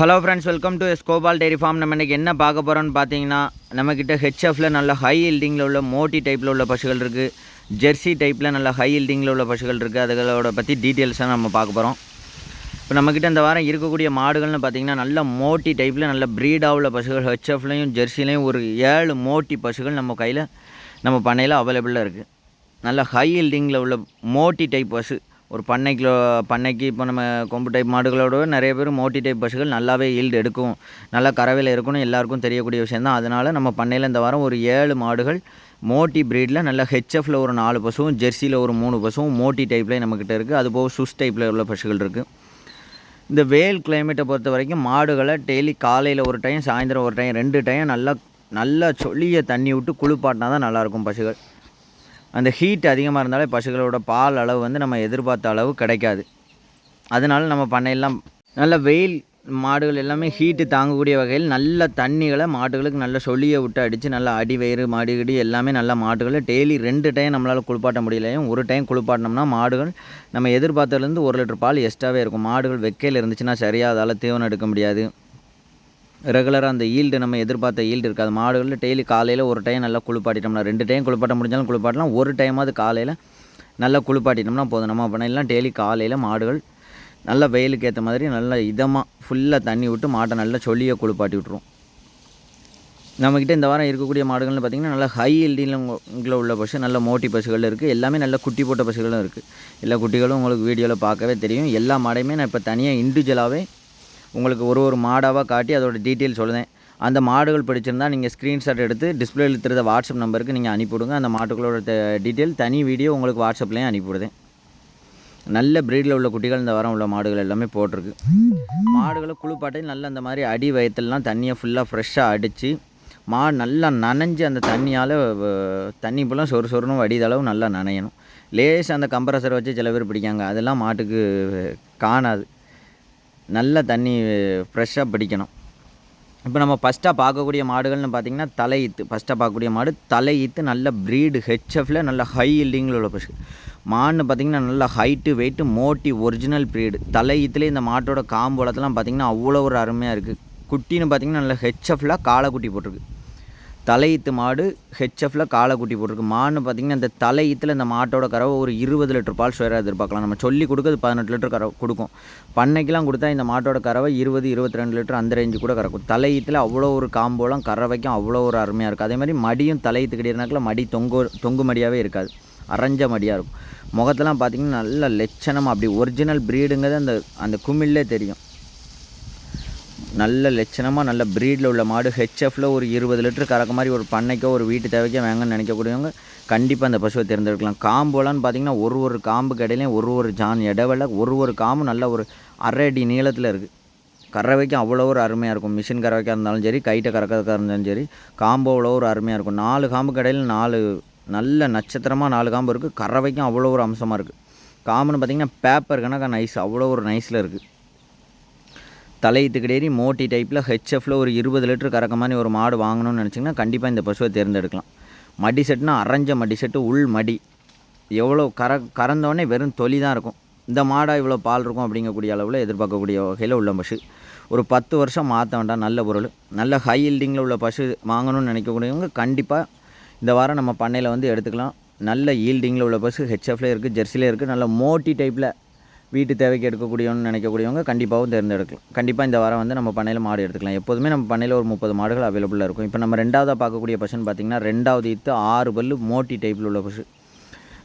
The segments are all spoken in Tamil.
ஹலோ ஃப்ரெண்ட்ஸ், வெல்கம் டு ஸ்கோபால் டெய்ரி ஃபார்ம். நம்ம இன்றைக்கி என்ன பார்க்க போகிறோன்னு பார்த்தீங்கன்னா, நம்மக்கிட்ட ஹெச்எஃப்பில் நல்ல ஹை ஹீல்டிங்கில் உள்ள மோட்டி டைப்பில் உள்ள பசுகள் இருக்குது. ஜெர்சி டைப்பில் நல்ல ஹை ஹீல்டிங்கில் உள்ள பசுகள் இருக்குது. அதுகளோட பற்றி டீட்டெயில்ஸாக நம்ம பார்க்க போகிறோம். இப்போ நம்மக்கிட்ட இந்த வாரம் இருக்கக்கூடிய மாடுகள்னு பார்த்திங்கன்னா, நல்ல மோட்டி டைப்பில் நல்ல ப்ரீடாக உள்ள பசுகள் ஹெச்எஃப்லையும் ஜெர்சிலையும் ஒரு 7 மோட்டி பசுகள் நம்ம கையில் நம்ம பண்ணையில் அவைலபிளாக இருக்குது. நல்ல ஹை ஹீல்டிங்கில் உள்ள மோட்டி டைப் பசு ஒரு பண்ணைக்கு இப்போ நம்ம கொம்பு டைப் மாடுகளோட நிறைய பேர் மோட்டி டைப் பசுகள் நல்லாவே ஈல்டு எடுக்கும், நல்லா கறவையில் இருக்கணும், எல்லாருக்கும் தெரியக்கூடிய விஷயம் தான். அதனால் நம்ம பண்ணையில் இந்த வாரம் ஒரு 7 மாடுகள் மோட்டி ப்ரீடில் நல்ல ஹெச்எஃப்பில் ஒரு 4 பசுவும், ஜெர்சியில் ஒரு 3 பசுவும் மோட்டி டைப்லேயே நம்மக்கிட்ட இருக்குது. அதுபோக சுஸ் டைப்பில் உள்ள பசுகள் இருக்குது. இந்த வெயில் கிளைமேட்டை பொறுத்த வரைக்கும் மாடுகளை டெய்லி காலையில் ஒரு டைம், சாயந்தரம் ஒரு டைம், 2 டைம் நல்லா சொல்லிய தண்ணி விட்டு குளிப்பாட்டினா தான் நல்லாயிருக்கும் பசுகள். அந்த ஹீட் அதிகமாக இருந்தாலே பசுகளோட பால் அளவு வந்து நம்ம எதிர்பார்த்த அளவு கிடைக்காது. அதனால நம்ம பண்ணையெல்லாம் நல்ல வெயில் மாடுகள் எல்லாமே ஹீட்டு தாங்கக்கூடிய வகையில் நல்ல தண்ணிகளை மாடுகளுக்கு நல்ல சொல்லியை விட்டு அடித்து நல்லா அடி வயிறு மாடுகடி எல்லாமே நல்ல மாடுகளை டெய்லி 2 டைம் நம்மளால் குளிப்பாட்ட முடியலையும் ஒரு டைம் குளிப்பாட்டினோம்னா மாடுகள் நம்ம எதிர்பார்த்ததுலேருந்து 1 லிட்டர் பால் எக்ஸ்ட்ராவே இருக்கும். மாடுகள் வெக்கையில் இருந்துச்சுன்னா சரியாக அதால் தீவனம் எடுக்க முடியாது. ரெகுலராக அந்த ஈல்டு நம்ம எதிர்பார்த்த ஈல்டு இருக்காது. மாடுகளில் டெய்லி காலையில் ஒரு டைம் நல்லா குளிப்பாட்டிட்டோம்னா, 2 டைம் குளிப்பாட்ட முடிஞ்சாலும் குளிப்பாட்டலாம், ஒரு டைமாவது காலையில் நல்லா குளிப்பாட்டிட்டோம்னா போதும். நம்ம பண்ணையெல்லாம் டெய்லி காலையில் மாடுகள் நல்லா வெயிலுக்கு ஏற்ற மாதிரி நல்லா இதமாக ஃபுல்லாக தண்ணி விட்டு மாட்டை நல்லா சொல்லியை குளிப்பாட்டி விட்ருவோம். நம்மக்கிட்ட இந்த வாரம் இருக்கக்கூடிய மாடுகள்னு பார்த்திங்கன்னா நல்ல ஹை ஹீல்டிங்கில் உள்ள பசு நல்ல மோட்டி பசுகள் இருக்குது. எல்லாமே நல்ல குட்டி போட்ட பசுகளும் இருக்குது. எல்லா குட்டிகளும் உங்களுக்கு வீடியோவில் பார்க்கவே தெரியும். எல்லா மாடையுமே நான் இப்போ தனியாக இண்டிவிஜுவலாகவே உங்களுக்கு ஒரு மாடாவாக காட்டி அதோட டீட்டெயில் சொல்லுதேன். அந்த மாடுகள் பிடிச்சிருந்தால் நீங்கள் ஸ்க்ரீன்ஷாட் எடுத்து டிஸ்பிளேயில் இருக்கிற வாட்ஸ்அப் நம்பருக்கு நீங்கள் அனுப்பிவிடுங்க. அந்த மாட்டுகளோட டீட்டெயில் தனி வீடியோ உங்களுக்கு வாட்ஸ்அப்லேயும் அனுப்பிவிடுதேன். நல்ல ப்ரீடில் உள்ள குட்டிகள் இந்த வாரம் உள்ள மாடுகள் எல்லாமே போட்டிருக்கு. மாடுகளை குளிப்பாட்டி நல்லா அந்த மாதிரி அடி வயத்துலலாம் தண்ணியை ஃபுல்லாக ஃப்ரெஷ்ஷாக அடித்து மாடு நல்லா நனைஞ்சு அந்த தண்ணியால் தண்ணி ஃபுல்லாக சொருன்னு வடிதளவு நல்லா நனையணும். லேஸ் அந்த கம்ப்ரஸரை வச்சு சில பேர் பிடிக்காங்க, அதெல்லாம் மாட்டுக்கு காணாது. நல்ல தண்ணி ஃப்ரெஷ்ஷாக பிடிக்கணும். இப்போ நம்ம ஃபஸ்ட்டாக பார்க்கக்கூடிய மாடுகள்னு பார்த்திங்கன்னா தலையீத்து. ஃபஸ்ட்டாக பார்க்கக்கூடிய மாடு தலையீத்து நல்ல ப்ரீடு ஹெச்எஃப்பில் நல்ல ஹை ஹீல்டிங்கில் உள்ள பசு மாடுன்னு பார்த்திங்கன்னா நல்ல height weight Moti original breed. தலையீத்துலேயே இந்த மாட்டோட காம்போலத்தெல்லாம் பார்த்திங்கன்னா அவ்வளோ ஒரு அருமையாக இருக்குது. குட்டின்னு பார்த்திங்கன்னா நல்ல ஹெச்எஃப்பில் காளைக்குட்டி போட்டிருக்கு. தலையீத்து மாடு ஹெச்எஃப்பில் காளைக்குட்டி போட்டிருக்கு. மாடுன்னு பார்த்திங்கன்னா இந்த தலையீத்தில் இந்த மாட்டோட கறவை ஒரு 20 லிட்டர் பால் சுயராக எதிர்பார்க்கலாம். நம்ம சொல்லி கொடுக்குறது 18 லிட்டர் கறவை கொடுக்கும். பண்ணைக்கெலாம் கொடுத்தா இந்த மாட்டோட கறவை 20-22 லிட்டர் அந்த ரேஞ்சு கூட கறக்கும். தலையீத்தில் அவ்வளோ ஒரு காம்போலாம் கறவைக்கும் அவ்வளோ ஒரு அருமையாக இருக்குது. அதே மாதிரி மடியும் தலையீத்து கிடையாதுனாக்கில் மடி தொங்கு மடியாகவே இருக்காது, அரைஞ்ச மடியாக இருக்கும். முகத்தெல்லாம் பார்த்திங்கன்னா நல்ல லட்சணமாக அப்படி ஒரிஜினல் ப்ரீடுங்கிறது அந்த குமிழ்லே தெரியும். நல்ல லட்சணமாக நல்ல ப்ரீடில் உள்ள மாடு ஹெச்எஃப்பில் ஒரு 20 லிட்டர் கறக்க மாதிரி ஒரு பண்ணைக்கோ ஒரு வீட்டு தேவைக்கோ வேங்கன்னு நினைக்கக்கூடியவங்க கண்டிப்பாக அந்த பசுவை தேர்ந்தெடுக்கலாம். காம்போலான்னு பார்த்திங்கன்னா ஒரு காம்பு கடையிலையும் ஒரு ஜான் இடவெல்ல ஒரு காம்பு நல்ல ஒரு 1/2 அடி நீளத்தில் இருக்குது. கறவைக்கும் அவ்வளோ ஒரு அருமையாக இருக்கும். மிஷின் கறவைக்காக இருந்தாலும் சரி, கைட்டை கறக்கிறதுக்காக இருந்தாலும் சரி, காம்போ அவ்வளோ ஒரு அருமையாக இருக்கும். 4 காம்பு கடையில் 4 நல்ல நட்சத்திரமாக 4 காம்பு இருக்குது. கறவைக்கும் அவ்வளோ ஒரு அம்சமாக இருக்குது. காம்புன்னு பார்த்திங்கன்னா பேப்பர் கணக்காக நைஸ், அவ்வளோ ஒரு நைஸில் இருக்குது. தலையீத்து கிடையாது மோட்டி டைப்பில் ஹெச்எஃப்பில் ஒரு 20 லிட்டர் கறக்க மாதிரி ஒரு மாடு வாங்கணும்னு நினச்சிங்கன்னா கண்டிப்பாக இந்த பசுவை தேர்ந்தெடுக்கலாம். மடி செட்டுனா அரைஞ்ச மடி செட்டு, உள் மடி எவ்வளோ கறந்தோடனே வெறும் தொலி தான் இருக்கும். இந்த மாடாக இவ்வளோ பால் இருக்கும் அப்படிங்கக்கூடிய அளவில் எதிர்பார்க்கக்கூடிய வகையில் உள்ள பசு. ஒரு 10 வருஷம் மாற்ற வேண்டாம். நல்ல பொருள், நல்ல ஹை ஹீல்டிங்கில் உள்ள பசு வாங்கணும்னு நினைக்கக்கூடியவங்க கண்டிப்பாக இந்த வாரம் நம்ம பண்ணையில் வந்து எடுத்துக்கலாம். நல்ல ஹீல்டிங்கில் உள்ள பசு ஹெச்எஃப்லேயே இருக்குது, ஜெர்சிலே இருக்குது. நல்ல மோட்டி டைப்பில் வீட்டு தேவைக்கு எடுக்கக்கூடியவன்னு நினைக்கக்கூடியவங்க கண்டிப்பாகவும் தேர்ந்தெடுக்கலாம். கண்டிப்பாக இந்த வாரம் வந்து நம்ம பண்ணையில் மாடு எடுத்துக்கலாம். எப்போதுமே நம்ம பண்ணையில் ஒரு 30 மாடுகள் அவைலபிளாக இருக்கும். இப்போ நம்ம 2ஆவதாக பார்க்கக்கூடிய பசுன்னு பார்த்திங்கன்னா 2வது ஈத்து 6 பல்லு மோட்டி டைப்பில் உள்ள பசு.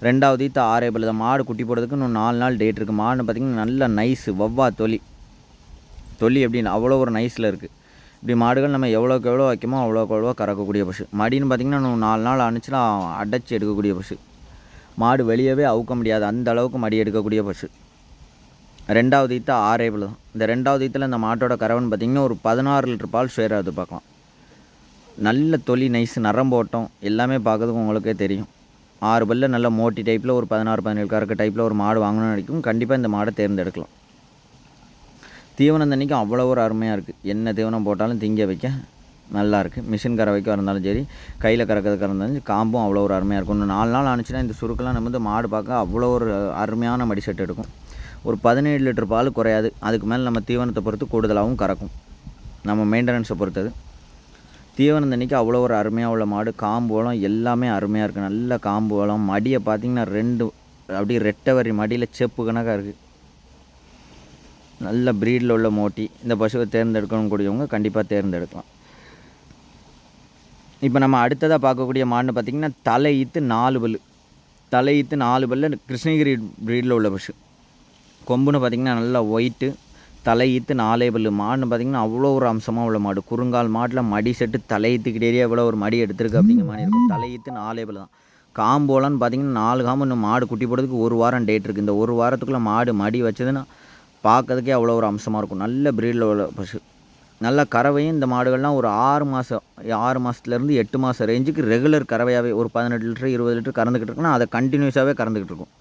2வது ஈத்து 6 பல்லு தான். மாடு குட்டி போடுறதுக்கு இன்னும் 4 நாள் டேட் இருக்குது. மாடுன்னு பார்த்திங்கன்னா நல்ல நைஸு வவ்வா தொலி எப்படின்னு அவ்வளோ ஒரு நைஸில் இருக்குது. இப்படி மாடுகள் நம்ம எவ்வளோக்கு எவ்வளோ வைக்கமோ அவ்வளோக்கு கறக்கக்கூடிய பசு. மடின்னு பார்த்திங்கன்னா இன்னும் 4 நாள் ஆணுச்சுன்னா அடைச்சி எடுக்கக்கூடிய பசு. மாடு வெளியவே அவுக்க முடியாது, அந்த அளவுக்கு மடி எடுக்கக்கூடிய பசு. 2வது ஈத்து 6 பல்லு தான். இந்த 2வது ஈத்தில் இந்த மாட்டோட கறவைன்னு பார்த்திங்கன்னா ஒரு 16 லிட்டர் பால் சுயராக எதிர்பார்க்கலாம். நல்ல தொலி நைஸு நரம்போட்டம் எல்லாமே பார்க்கறதுக்கு உங்களுக்கே தெரியும். 6 பல்ல நல்ல மோட்டி டைப்பில் ஒரு 16-17 கறக்க டைப்பில் ஒரு மாடு வாங்கணும்னு நினைக்கும் கண்டிப்பாக இந்த மாடை தேர்ந்தெடுக்கலாம். தீவனம் தண்ணிக்கும் அவ்வளோ ஒரு அருமையாக இருக்குது. என்ன தீவனம் போட்டாலும் திங்க வைக்க நல்லா இருக்குது. மிஷின் கறவைக்காக இருந்தாலும் சரி, கையில் கறக்கிறதுக்காக இருந்தாலும் சரி, காம்பும் அவ்வளோ ஒரு அருமையாக இருக்கும். இன்னும் 4 நாள் ஆணுச்சுன்னா இந்த சுருக்கெல்லாம் நம்ம வந்து மாடு பார்க்க அவ்வளோ ஒரு அருமையான மடி செட்டு எடுக்கும். ஒரு 17 லிட்டர் பால் குறையாது. அதுக்கு மேலே நம்ம தீவனத்தை பொறுத்து கூடுதலாகவும் கறக்கும். நம்ம மெயின்டெனன்ஸை பொறுத்தது. தீவனம் தண்ணிக்கு அவ்வளோ ஒரு அருமையாக உள்ள மாடு. காம்பு வளம் எல்லாமே அருமையாக இருக்குது. நல்ல காம்பு வளம். மடியை பார்த்திங்கன்னா 2 அப்படியே ரெட்டை வரி மடியில் செப்பு கணக்காக இருக்குது. நல்ல ப்ரீடில் உள்ள மோட்டி. இந்த பசுவை தேர்ந்தெடுக்கணும் கூடியவங்க கண்டிப்பாக தேர்ந்தெடுக்கலாம். இப்போ நம்ம அடுத்ததாக பார்க்கக்கூடிய மாடுன்னு பார்த்திங்கன்னா தலையீத்து 4 பல். தலையீத்து 4 பல்ல கிருஷ்ணகிரி ப்ரீடில் உள்ள பசு. கொம்புன்னு பார்த்திங்கன்னா நல்லா ஒயிட்டு. தலையீத்து 4 பல். மாடுன்னு பார்த்திங்கன்னா அவ்வளோ ஒரு அம்சமாக உள்ள மாடு. குறுங்கால் மாட்டில் மடி செட்டு தலையீத்துக்கிட்டேயே எவ்வளோ ஒரு மடி எடுத்துருக்கு அப்படிங்கிற மாதிரி இருக்கும். தலையீத்து 4 பல் தான். காம்போலன்னு பார்த்திங்கன்னா 4 காம்பு. இன்னும் மாடு குட்டி போடுறதுக்கு 1 வாரம் டேட் இருக்குது. இந்த 1 வாரத்துக்குள்ளே மாடு மடி வச்சதுன்னா பார்க்கறதுக்கே அவ்வளோ ஒரு அம்சமாக இருக்கும். நல்ல ப்ரீடில் உள்ள பசு. நல்ல கறவையும் இந்த மாடுகள்லாம் ஒரு 6 மாதத்துலேருந்து 8 மாதம் ரேஞ்சுக்கு ரெகுலர் கறவையாகவே ஒரு 18 லிட்டர் 20 லிட்டர் கறந்துக்கிட்டு இருக்குன்னா அதை கண்டினியூஸாகவே கறந்துக்கிட்டு இருக்கும்.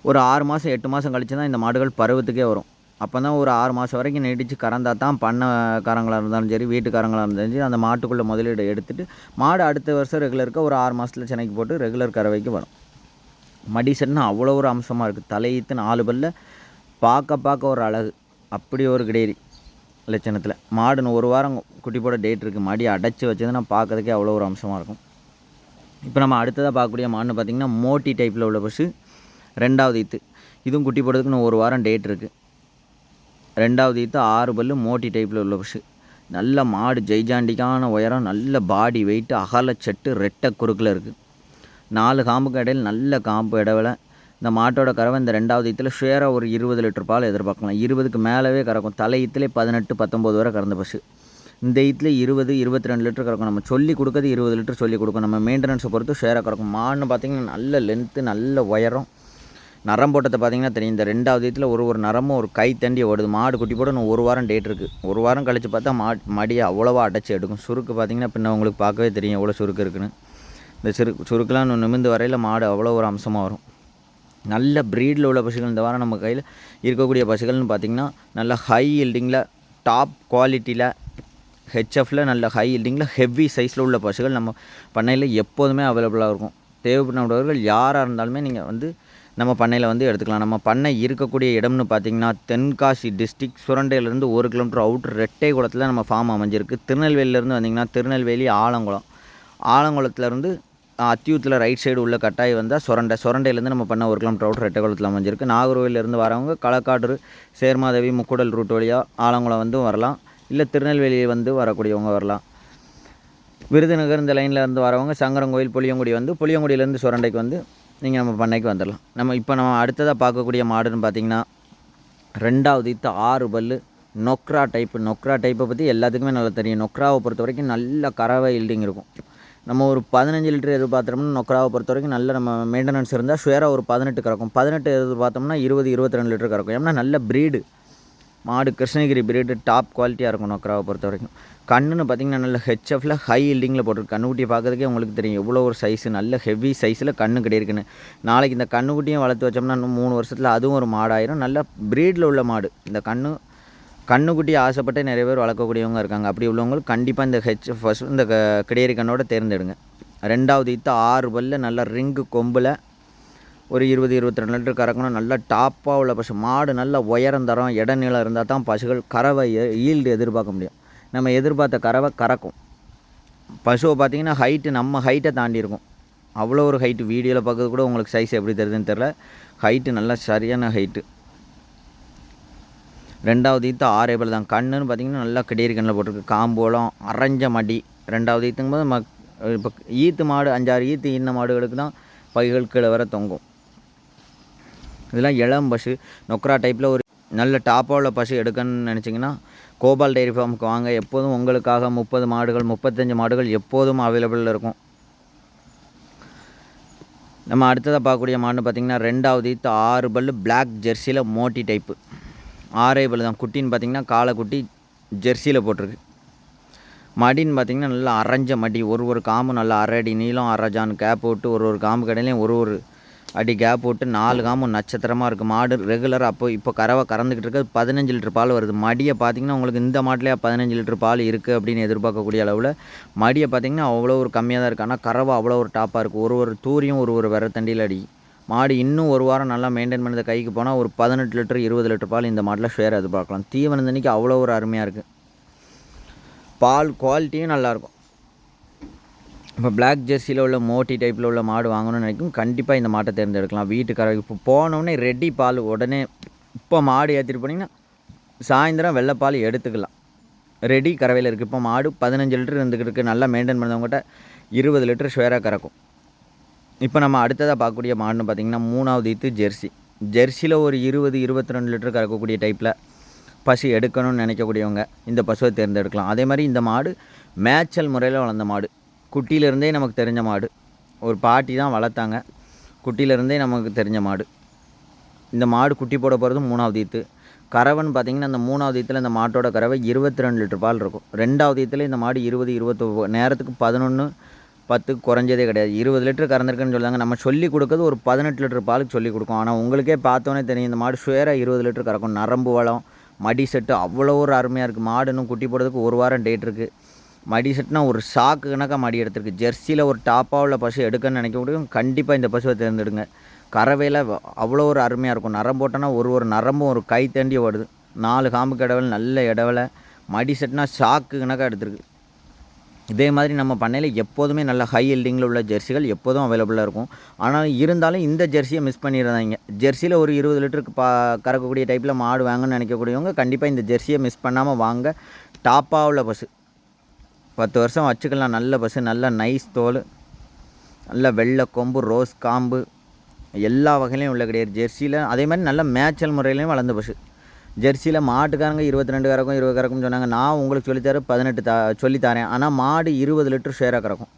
ஒரு 6 மாதம் 8 மாதம் கழிச்சு தான் இந்த மாடுகள் பருவத்துக்கே வரும். அப்போ தான் ஒரு 6 மாதம் வரைக்கும் நீடித்து கறந்தால் தான் பண்ணைக்காரங்களாக இருந்தாலும் சரி வீட்டுக்காரங்களாக இருந்தாலும் சரி அந்த மாட்டுக்குள்ளே முதலீடு எடுத்துகிட்டு மாடு அடுத்த வருஷம் ரெகுலருக்கு ஒரு 6 மாதத்தில் சென்னைக்கு போட்டு ரெகுலர் கறவைக்கு வரும். மடி செட்னா அவ்வளோ ஒரு அம்சமாக இருக்குது. தலையீத்து 4 பல்ல பார்க்க ஒரு அழகு. அப்படி ஒரு கிடேரி லட்சணத்தில் மாடுன்னு 1 வாரம் குட்டி போட டேட் இருக்குது. மடி அடைச்சி வச்சதுன்னா பார்க்கறதுக்கே அவ்வளோ ஒரு அம்சமாக இருக்கும். இப்போ நம்ம அடுத்ததாக பார்க்கக்கூடிய மாடுன்னு பார்த்திங்கன்னா மோட்டி டைப்பில் உள்ள பசு. 2வது ஈத்து. இதுவும் குட்டி போடுறதுக்கு இன்னும் 1 வாரம் டேட் இருக்குது. 2வது ஈத்து 6 பல்லு மோட்டி டைப்பில் உள்ள பசு. நல்ல மாடு. ஜெய்ஜாண்டிக்கான உயரம். நல்ல பாடி வெயிட்டு. அகல செட்டு ரெட்டை குறுக்கில் இருக்குது. 4 காம்புக்கு இடையில் நல்ல காம்பு இடவில. இந்த மாட்டோட கறவை இந்த 2வது ஈத்தில் ஷேராக ஒரு 20 லிட்டர் பால் எதிர்பார்க்கலாம். 20க்கு மேலவே கறக்கும். தலை ஈத்திலே 18 19 வரை கறந்த பசு. இந்த ஈத்தில் 20 22 லிட்டர் கறக்கும். நம்ம சொல்லி கொடுக்குறது 20 லிட்டர் சொல்லி கொடுக்கும். நம்ம மெயின்டெனன்ஸை பொறுத்து ஷேராக கறக்கும். மாடுன்னு பார்த்திங்கன்னா நல்ல லென்த்து நல்ல உயரம். நரம் போட்டத்தை பார்த்திங்கன்னா தெரியும். இந்த 2வது ஈத்தில் ஒரு நரமும் ஒரு கை தண்டி ஓடுது. மாடு குட்டி போட இன்னும் 1 வாரம் டேட் இருக்குது. 1 வாரம் கழித்து பார்த்தா மடியை அவ்வளோவா அடைச்சி எடுக்கும். சுருக்கு பார்த்திங்கன்னா பின்ன உங்களுக்கு பார்க்கவே தெரியும் எவ்வளோ சுருக்கு இருக்குன்னு. இந்த சுருக்கெலாம் இன்னும் நிமிந்து வரையில் மாடு அவ்வளோ ஒரு அம்சமாக வரும். நல்ல ப்ரீடில் உள்ள பசுகள் இந்த வாரம் நம்ம கையில் இருக்கக்கூடிய பசுகள்னு பார்த்திங்கன்னா நல்ல ஹை ஈல்டிங்கில் டாப் குவாலிட்டியில் ஹெச்எஃப்பில் நல்ல ஹை ஈல்டிங்கில் ஹெவி சைஸில் உள்ள பசுகள் நம்ம பண்ணையில் எப்போதுமே அவைலபிளாக இருக்கும். தேவைப்படுறவர்கள் யாராக இருந்தாலுமே நீங்கள் வந்து நம்ம பண்ணையில் வந்து எடுத்துக்கலாம். நம்ம பண்ணை இருக்கக்கூடிய இடம்னு பார்த்திங்கன்னா தென்காசி டிஸ்ட்ரிக்ட் சுரண்டையிலேருந்து 1 கிலோமீட்டர் அவுட்ரு ரெட்டைக்குளத்தில் நம்ம ஃபார்ம் அமைஞ்சிருக்கு. திருநெல்வேலியிலேருந்து வந்திங்கன்னா திருநெல்வேலி ஆலங்குளத்துலேருந்து அத்தியூத்தில் ரைட் சைடு உள்ள கட்டாயி வந்தால் சுரண்டையிலேருந்து நம்ம பண்ண 1 கிலோமீட்டர் அவுட் ரெட்டைக்குளத்தில் அமைஞ்சிருக்கு. நாகர்கோவிலேருந்து வரவங்க களக்காடு சேர்மாதேவி முக்கூடல் ரூட் வழியாக ஆலங்குளம் வந்து வரலாம். இல்லை திருநெல்வேலி வந்து வரக்கூடியவங்க வரலாம். விருதுநகர் இந்த லைனில் இருந்து வரவங்க சங்கரங்கோயில் புளியங்குடி வந்து புளியங்குடியிலேருந்து சுரண்டைக்கு வந்து நீங்கள் நம்ம பண்ணைக்கு வந்துடலாம். நம்ம அடுத்ததாக பார்க்கக்கூடிய மாடுன்னு பார்த்திங்கன்னா 2வது ஈத்து 6 பல்லு நொக்ரா டைப்பை பற்றி எல்லாத்துக்குமே நல்லா தெரியும். நொக்ராவை பொறுத்த வரைக்கும் நல்ல கறவை ஈல்டிங் இருக்கும். நம்ம ஒரு 15 லிட்டர் எதிர்பார்த்தோம்னா நொக்ராவை பொறுத்த வரைக்கும் நல்ல நம்ம மெயின்டெனன்ஸ் இருந்தால் ஷுவராக ஒரு 18 கறக்கும். 18 எதிர்பார்த்தோம்னா 20 22 லிட்டர் கறக்கும். ஏன்னா நல்ல ப்ரீடு மாடு. கிருஷ்ணகிரி ப்ரீடு டாப் குவாலிட்டியாக இருக்கும் நொக்ராவை பொறுத்த வரைக்கும். கண்ணுன்னு பார்த்திங்கன்னா நல்ல ஹெச்எஃப்பில் ஹை ஈல்டிங்கில் போட்டிருக்கு. கண்ணுக்குட்டியை பார்க்கறதுக்கே உங்களுக்கு தெரியும் எவ்வளோ ஒரு சைஸு. நல்ல ஹெவி சைஸில் கண்ணு கிடைக்குன்னு. நாளைக்கு இந்த கண்ணுக்குட்டியும் வளர்த்து வச்சோம்னா இன்னும் 3 வருஷத்தில் அதுவும் ஒரு மாடாயிரும். நல்ல ப்ரீடில் உள்ள மாடு. இந்த கண்ணுக்குட்டி ஆசைப்பட்டு நிறைய பேர் வளர்க்கக்கூடியவங்க இருக்காங்க. அப்படி உள்ளவங்களுக்கு கண்டிப்பாக இந்த ஃபஸ்ட் இந்த கிடேரி கண்ணோட தேர்ந்தெடுங்க. 2வது ஈத்து 6 பல்ல நல்ல ரிங்கு கொம்பில் ஒரு 20 22 லிட்டர் கறக்கணும். நல்ல டாப்பாக உள்ள பசு. மாடு நல்ல உயரம் தரம் இடநிலம் இருந்தால் தான் பசுகள் கறவை ஈல்டு எதிர்பார்க்க முடியும். நம்ம எதிர்பார்த்த கறவை கறக்கும். பசுவை பார்த்திங்கன்னா ஹைட்டு நம்ம ஹைட்டை தாண்டி இருக்கும். அவ்வளோ ஒரு ஹைட்டு. வீடியோவில் பார்க்கறது கூட உங்களுக்கு சைஸ் எப்படி தெரியுதுன்னு தெரில. ஹைட்டு நல்லா சரியான ஹைட்டு. 2வது ஈத்து 6 பல் தான். கண்ணுன்னு பார்த்திங்கன்னா நல்லா கிடேரி கண்ணில் போட்டிருக்கு. காம்போலம் அரைஞ்ச மடி. 2வது ஈத்துங்கும்போது இப்போ ஈத்து மாடு 5-6 ஈத்து இன்ன மாடுகளுக்கு தான் பைகள் கீழே வர தொங்கும். இதெல்லாம் இளம் பசு. நொக்ரா டைப்பில் ஒரு நல்ல டாப்பாக உள்ள பசு எடுக்கணும்னு நினச்சிங்கன்னா கோபால் டைரி ஃபார்முக்கு வாங்க. எப்போதும் உங்களுக்காக 30 மாடுகள் 35 மாடுகள் எப்போதும் அவைலபிளில் இருக்கும். நம்ம அடுத்ததாக பார்க்கக்கூடிய மாடுன்னு பார்த்திங்கன்னா 2வது ஈத்து 6 பல்லு பிளாக் ஜெர்சியில் மோட்டி டைப்பு. 6 பல்லு தான். குட்டின்னு பார்த்திங்கன்னா காளைக்குட்டி ஜெர்சியில் போட்டிருக்கு. மடின்னு பார்த்திங்கன்னா நல்லா அரைஞ்ச மடி. ஒரு காம்பு நல்லா 1/2 அடி நீளம் 1/2 ஜான் கேப் விட்டு ஒரு காம்பு கடையிலையும் ஒரு அடி கேப் விட்டு 4 காம்பு நட்சத்திரமாக இருக்குது. மாடு ரெகுலராக இப்போ கறவை கறந்துக்கிட்டு இருக்குது. 15 லிட்டர் பால் வருது. மடியை பார்த்திங்கன்னா உங்களுக்கு இந்த மாட்டிலே 15 லிட்டர் பால் இருக்குது அப்படின்னு எதிர்பார்க்கக்கூடிய அளவில் மடியை பார்த்திங்கன்னா அவ்வளோ ஒரு கம்மியாக தான் இருக்குது. ஆனால் கறவை அவ்வளோ ஒரு டாப்பாக இருக்குது. ஒரு தூரியும் ஒரு விரத்தண்டியில் அடி. மாடு இன்னும் 1 வாரம் நல்லா மெயின்டைன் பண்ணது கைக்கு போனால் ஒரு 18 லிட்டர் 20 லிட்டர் பால் இந்த மாட்டில் ஷேர் எதிர்பார்க்கலாம். தீவனம் தண்ணிக்கு அவ்வளோ ஒரு அருமையாக இருக்குது. பால் குவாலிட்டியும் நல்லாயிருக்கும். இப்போ பிளாக் ஜெர்சியில் உள்ள மோட்டி டைப்பில் உள்ள மாடு வாங்கணும்னு நினைக்கும் கண்டிப்பாக இந்த மாட்டை தேர்ந்தெடுக்கலாம். வீட்டுக்கார இப்போ போனோடனே ரெடி பால் உடனே இப்போ மாடு ஏற்றிட்டு போனீங்கன்னா சாயந்தரம் வெள்ளைப்பால் எடுத்துக்கலாம். ரெடி கறவையில் இருக்குது. இப்போ மாடு 15 லிட்டர் இருந்துக்கிட்டு இருக்குது. நல்லா மெயின்டைன் பண்ணவங்ககிட்ட 20 லிட்டர் ஷுவராக கறக்கும். இப்போ நம்ம அடுத்ததாக பார்க்கக்கூடிய மாடுன்னு பார்த்திங்கன்னா 3வது ஈத்து ஜெர்சி. ஜெர்சியில் ஒரு 20-22 லிட்டர் கறக்கக்கூடிய டைப்பில் பசு எடுக்கணும்னு நினைக்கக்கூடியவங்க இந்த பசுவை தேர்ந்தெடுக்கலாம். அதே மாதிரி இந்த மாடு மேய்ச்சல் முறையில் வளர்ந்த மாடு. குட்டியிலேருந்தே நமக்கு தெரிஞ்ச மாடு. ஒரு பாட்டி தான் வளர்த்தாங்க. குட்டியிலேருந்தே நமக்கு தெரிஞ்ச மாடு. இந்த மாடு குட்டி போட போகிறது 3வது ஈத்து. கறவைன்னு பார்த்திங்கன்னா அந்த 3வது ஈத்தில் இந்த மாட்டோட கறவை 22 லிட்டர் பால் இருக்கும். 2வது ஈத்தில் இந்த மாடு 20-21 நேரத்துக்கு 11-10 குறைஞ்சதே கிடையாது. 20 லிட்டர் கறந்துருக்குன்னு சொல்லுவாங்க. நம்ம சொல்லி கொடுக்குறது ஒரு 18 லிட்டர் பாலுக்கு சொல்லி கொடுக்கும். ஆனால் உங்களுக்கே பார்த்தோன்னே தெரியும் இந்த மாடு ஷுவராக 20 லிட்டர் கறக்கும். நரம்பு வளம், மடி செட்டு அவ்வளோ ஒரு அருமையாக இருக்குது. மாடு இன்னும் குட்டி போடுறதுக்கு 1 வாரம் டேட் இருக்குது. மடி செட்டுனா ஒரு சாக்கு கணக்காக மடி எடுத்துருக்கு. ஜெர்சியில் ஒரு டாப்பாக உள்ள பசு எடுக்கணும்னு நினைக்க முடியும். கண்டிப்பாக இந்த பசுவை தேர்ந்தெடுங்க. கறவையில் அவ்வளோ ஒரு அருமையாக இருக்கும். நரம்பு போட்டோன்னா ஒரு நரம்பும் ஒரு கை தாண்டி ஓடுது. 4 காம்புக்கு இடவலை, நல்ல இடவலை, மடி செட்னா சாக்கு கணக்காக எடுத்துருக்கு. இதே மாதிரி நம்ம பண்ணையில் எப்போதுமே நல்ல ஹை ஹீல்டிங்கில் உள்ள ஜெர்சிகள் எப்போதும் அவைலபிளாக இருக்கும். ஆனால் இருந்தாலும் இந்த ஜெர்சியை மிஸ் பண்ணிடுறாங்க. ஜெர்சியில் ஒரு 20 லிட்டருக்கு கறக்கக்கூடிய டைப்பில் மாடு வாங்கணும்னு நினைக்கக்கூடியவங்க கண்டிப்பாக இந்த ஜெர்சியை மிஸ் பண்ணாமல் வாங்க. டாப்பாக உள்ள பசு 10 வருஷம் வச்சுக்கலாம். நல்ல பசு, நல்ல நைஸ் தோல், நல்ல வெள்ளை கொம்பு, ரோஸ் காம்பு, எல்லா வகையிலையும் உள்ள கிடையாது ஜெர்சியில். அதே மாதிரி நல்ல மேய்ச்சல் முறையிலையும் வளர்ந்த பசு. ஜெர்சியில் மாட்டுக்காரங்க 22 கறக்கும், 20 கறக்கும்னு சொன்னாங்க. நான் உங்களுக்கு சொல்லித்தர 18 சொல்லித்தரேன். ஆனால் மாடு 20 லிட்டர் ஷேராக கறக்கும்.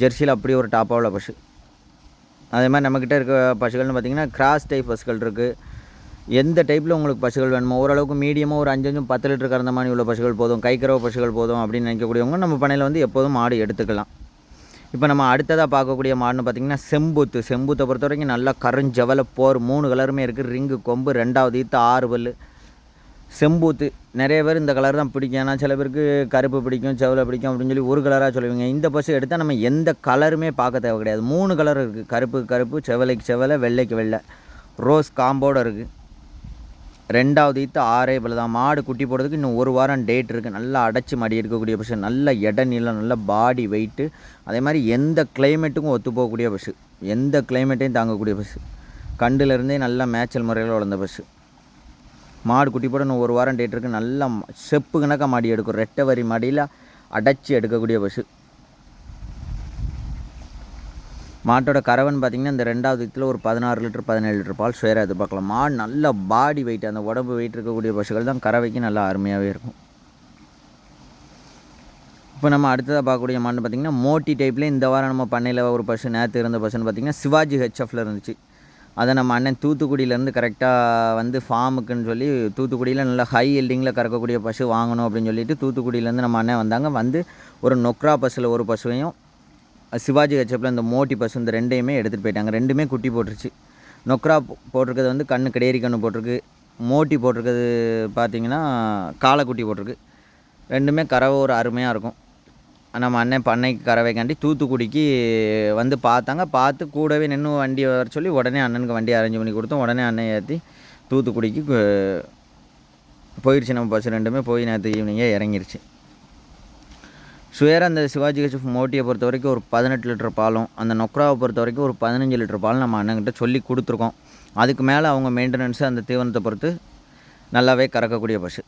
ஜெர்சியில் அப்படி ஒரு டாப்பாக உள்ள பசு. அதே மாதிரி நம்மக்கிட்ட இருக்க பசுகள்னு பார்த்திங்கன்னா கிராஸ் டைப் பசுகள் இருக்குது. எந்த டைப்பில் உங்களுக்கு பசுகள் வேணுமோ, ஓரளவுக்கு மீடியமாக ஒரு 5-10 லிட்டர் கறந்த மாதிரி உள்ள பசுகள் போதும், கைக்கறவை பசுகள் போதும் அப்படின்னு நினைக்கக்கூடியவங்க நம்ம பண்ணையில் வந்து எப்போதும் மாடு எடுத்துக்கலாம். இப்போ நம்ம அடுத்ததாக பார்க்கக்கூடிய மாடுன்னு பார்த்திங்கன்னா செம்பூத்து. செம்பூத்தை பொறுத்த வரைக்கும் நல்லா கருஞ்சவலை போர் 3 கலருமே இருக்குது. ரிங்கு கொம்பு, 2வது ஈத்து, 6 பல். செம்பூத்து நிறைய பேர் இந்த கலர் தான் பிடிக்கும். ஏன்னா சில பேருக்கு கருப்பு பிடிக்கும், செவலை பிடிக்கும் அப்படின்னு சொல்லி ஒரு கலராக சொல்லுவீங்க. இந்த பசு எடுத்தால் நம்ம எந்த கலருமே பார்க்க தேவை கிடையாது. 3 கலர் இருக்குது. கருப்புக்கு கருப்பு, செவலைக்கு செவலை, வெள்ளைக்கு வெள்ளை, ரோஸ் காம்போடு இருக்குது. 2வது ஈத்து 6 பல் தான். மாடு குட்டி போடுறதுக்கு இன்னும் 1 வாரம் டேட் இருக்குது. நல்லா அடைச்சி மடி எடுக்கக்கூடிய பசு. நல்ல எடை நீளம், நல்ல பாடி வெயிட்டு. அதே மாதிரி எந்த கிளைமேட்டுக்கும் ஒத்து போகக்கூடிய பசு. எந்த கிளைமேட்டையும் தாங்கக்கூடிய பசு. கண்டுலேருந்தே நல்லா மேய்ச்சல் முறையில் வளர்ந்த பசு. மாடு குட்டி போட இன்னும் 1 வாரம் டேட் இருக்குது. நல்லா செப்பு கணக்காக மாடி எடுக்கும். ரெட்டை வரி மாடியில் அடைச்சி எடுக்கக்கூடிய பசு. மாட்டோட கறவைன்னு பார்த்திங்கன்னா இந்த 2வது ஈத்தில் ஒரு 16 லிட்டர் 17 லிட்டர் பால் ஷேராக எதிர்பார்க்கலாம். மாடு நல்ல பாடி வெயிட், அந்த உடம்பு வெயிட் இருக்கக்கூடிய பசுகள் தான் கறவைக்கு நல்லா அருமையாகவே இருக்கும். இப்போ நம்ம அடுத்ததாக பார்க்கக்கூடிய மாடுன்னு பார்த்திங்கன்னா மோட்டி டைப்பில் இந்த வாரம் நம்ம பண்ணையில் ஒரு பசு நேற்று இருந்த பசுன்னு பார்த்திங்கன்னா சிவாஜி ஹெச்எஃப்ல இருந்துச்சு. அதை நம்ம அண்ணன் தூத்துக்குடியிலேருந்து கரெக்டாக வந்து ஃபார்முக்குன்னு சொல்லி தூத்துக்குடியில் நல்லா ஹை ஹீல்டிங்கில் கறக்கக்கூடிய பசு வாங்கணும் அப்படின்னு சொல்லிட்டு தூத்துக்குடியிலேருந்து நம்ம அண்ணன் வந்தாங்க. வந்து ஒரு நொக்ரா பஸ்ஸில் ஒரு பசுவையும் சிவாஜி ஹெச்எஃப்ல இந்த மோட்டி பசு இந்த 2யுமே எடுத்துகிட்டு போயிட்டாங்க. 2மே குட்டி போட்டுருச்சு. நொக்ரா போட்டிருக்கிறது வந்து கண்ணு கிடையரி கண்ணு போட்டிருக்கு. மோட்டி போட்டிருக்கிறது பார்த்திங்கன்னா காளைக்குட்டி போட்டிருக்கு. 2மே கறவை ஒரு அருமையாக இருக்கும். நம்ம அண்ணன் பண்ணைக்கு கறவைக்காண்டி தூத்துக்குடிக்கு வந்து பார்த்தாங்க. பார்த்து கூடவே நின்று வண்டி வர சொல்லி உடனே அண்ணனுக்கு வண்டி அரேஞ்ச் பண்ணி கொடுத்தோம். உடனே அண்ணன் ஏற்றி தூத்துக்குடிக்கு போயிடுச்சு. நம்ம பஸ் 2மே போய் நேற்று ஈவினிங்கே இறங்கிருச்சு. சுயராக அந்த சிவாஜி ஹெச்எஃப் மோட்டியை பொறுத்த வரைக்கும் ஒரு 18 லிட்டர் பாலும், அந்த நொக்ராவை பொறுத்த வரைக்கும் ஒரு 15 லிட்டர் பாலும் நம்ம அண்ணன்கிட்ட சொல்லி கொடுத்துருக்கோம். அதுக்கு மேலே அவங்க மெயின்டெனன்ஸு அந்த தீவனத்தை பொறுத்து நல்லாவே கறக்கக்கூடிய பசு.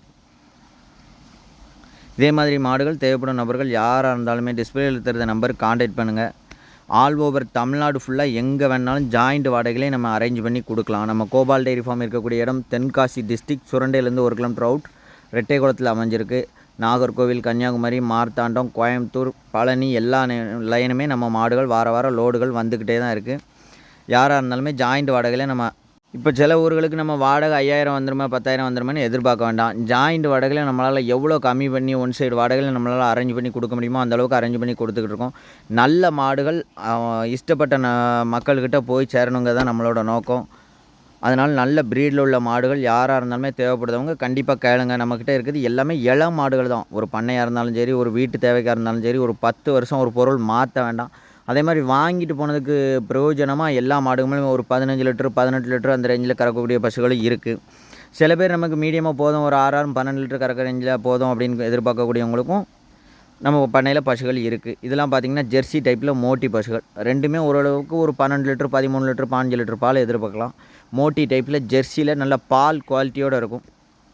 இதே மாதிரி மாடுகள் தேவைப்படும் நபர்கள் யாராக இருந்தாலுமே டிஸ்பிளேயில் தெரிந்த நம்பருக்கு கான்டாக்ட் பண்ணுங்கள். ஆல் ஓவர் தமிழ்நாடு ஃபுல்லாக எங்கே வேணாலும் ஜாயிண்ட் வாடகைகளே நம்ம அரேஞ்ச் பண்ணி கொடுக்கலாம். நம்ம கோபால் டெய்ரி ஃபார்ம் இருக்கக்கூடிய இடம் தென்காசி டிஸ்ட்ரிக்ட், சுரண்டையிலேருந்து 1 கிலோமீட்டர் அவுட், ரெட்டைக்குளத்தில் அமைஞ்சிருக்கு. நாகர்கோவில், கன்னியாகுமரி, மார்த்தாண்டம், கோயம்புத்தூர், பழனி எல்லா லைனுமே நம்ம மாடுகள் வாரம் லோடுகள் வந்துக்கிட்டே தான் இருக்குது. யாராக இருந்தாலுமே ஜாயிண்ட் வாடகையிலே நம்ம இப்போ சில ஊர்களுக்கு நம்ம வாடகை 5000 வந்துருமா 10,000 வந்துருமான்னு எதிர்பார்க்க வேண்டாம். ஜாயிண்ட் வாடகையில் நம்மளால் எவ்வளோ கம்மி பண்ணி ஒன் சைடு வாடகையில் நம்மளால் அரேஞ்ச் பண்ணி கொடுக்க முடியுமோ அந்தளவுக்கு அரேஞ்ச் பண்ணி கொடுத்துக்கிட்டு இருக்கோம். நல்ல மாடுகள் இஷ்டப்பட்ட மக்கள்கிட்ட போய் சேரணுங்க தான் நம்மளோட நோக்கம். அதனால் நல்ல ப்ரீடில் உள்ள மாடுகள் யாராக இருந்தாலுமே தேவைப்படுறவங்க கண்டிப்பாக கேளுங்க. நம்மக்கிட்ட இருக்குது எல்லாமே இளம் மாடுகள் தான். ஒரு பண்ணையாக இருந்தாலும் சரி, ஒரு வீட்டு தேவைக்காக இருந்தாலும் சரி, ஒரு 10 வருஷம் ஒரு பொருள் மாற்ற வேண்டாம். அதே மாதிரி வாங்கிட்டு போனதுக்கு பிரயோஜனமாக எல்லா மாடுகளுமே ஒரு 15 லிட்டர் 18 லிட்டர் அந்த ரேஞ்சில் கறக்கக்கூடிய பசுகளும் இருக்குது. சில பேர் நமக்கு மீடியமாக போதும், ஒரு 6 12 லிட்டர் கறக்கிற ரேஞ்சில் போதும் அப்படின்னு எதிர்பார்க்கக்கூடியவங்களுக்கும் நம்ம பண்ணையில் பசுகள் இருக்குது. இதெல்லாம் பார்த்திங்கன்னா ஜெர்சி டைப்பில் மோட்டி பசுகள். ரெண்டுமே ஓரளவுக்கு ஒரு 12 லிட்டர் 13 லிட்டர் 15 லிட்டர் பால் எதிர்பார்க்கலாம். மோட்டி டைப்பில் ஜெர்சியில் நல்ல பால் குவாலிட்டியோடு இருக்கும்.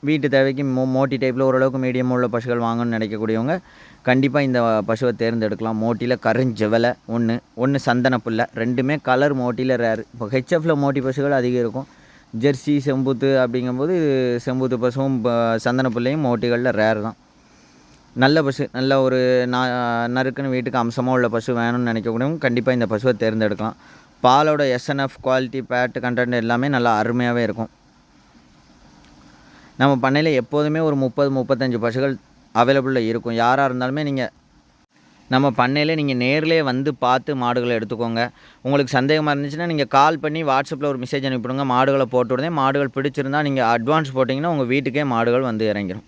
வீட்டு தேவைக்கு மோட்டி டைப்பில் ஓரளவுக்கு மீடியம் உள்ள பசுகள் வாங்கணும்னு நினைக்கக்கூடியவங்க கண்டிப்பாக இந்த பசுவை தேர்ந்தெடுக்கலாம். மோட்டியில் கருஞ்செவலை ஒன்று சந்தன புல்லை, ரெண்டுமே கலர் மோட்டியில் ரேர். இப்போ ஹெச்எஃப்பில் மோட்டி பசுகள் அதிகம் இருக்கும். ஜெர்சி செம்பூத்து அப்படிங்கும்போது செம்பூத்து பசுவும் சந்தன புல்லையும் மோட்டிகளில் ரேர் தான். நல்ல பசு, நல்ல ஒரு நறுக்குன்னு வீட்டுக்கு அம்சமாக உள்ள பசு வேணும்னு நினைக்கக்கூடியவங்க கண்டிப்பாக இந்த பசுவை தேர்ந்தெடுக்கலாம். பாலோட எஸ்என்எஃப் குவாலிட்டி, ஃபேட் கண்டென்ட் எல்லாமே நல்லா அருமையாகவே இருக்கும். நம்ம பண்ணையில் எப்போதுமே ஒரு 30-35 பசுகள் அவைலபிளில் இருக்கும். யாராக இருந்தாலுமே நம்ம பண்ணையில் நீங்கள் நேரிலே வந்து பார்த்து மாடுகளை எடுத்துக்கோங்க. உங்களுக்கு சந்தேகமாக இருந்துச்சுன்னா நீங்கள் கால் பண்ணி வாட்ஸ்அப்பில் ஒரு மெசேஜ் அனுப்பிவிடுங்க. மாடுகளை போட்டு உடனே மாடுகள் பிடிச்சிருந்தால் நீங்கள் அட்வான்ஸ் போட்டிங்கன்னா உங்கள் வீட்டுக்கே மாடுகள் வந்து இறங்கிடும்.